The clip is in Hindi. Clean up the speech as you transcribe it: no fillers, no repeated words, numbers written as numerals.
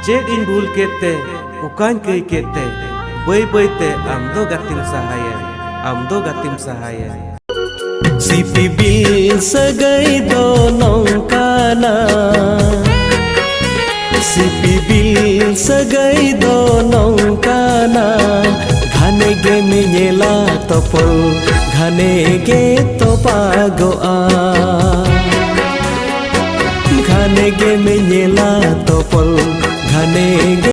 चेड इन भूल केते उकान कई केते बई बई ते आमदो गातिम सहाया आमदो गातिम सहाया सिपी बिल सगई दो नौकाना सिपी बिल सगई दो नौकाना घाने गे मेला तपल घाने गे तो पागोआ घाने गे मेला तपल घाने गे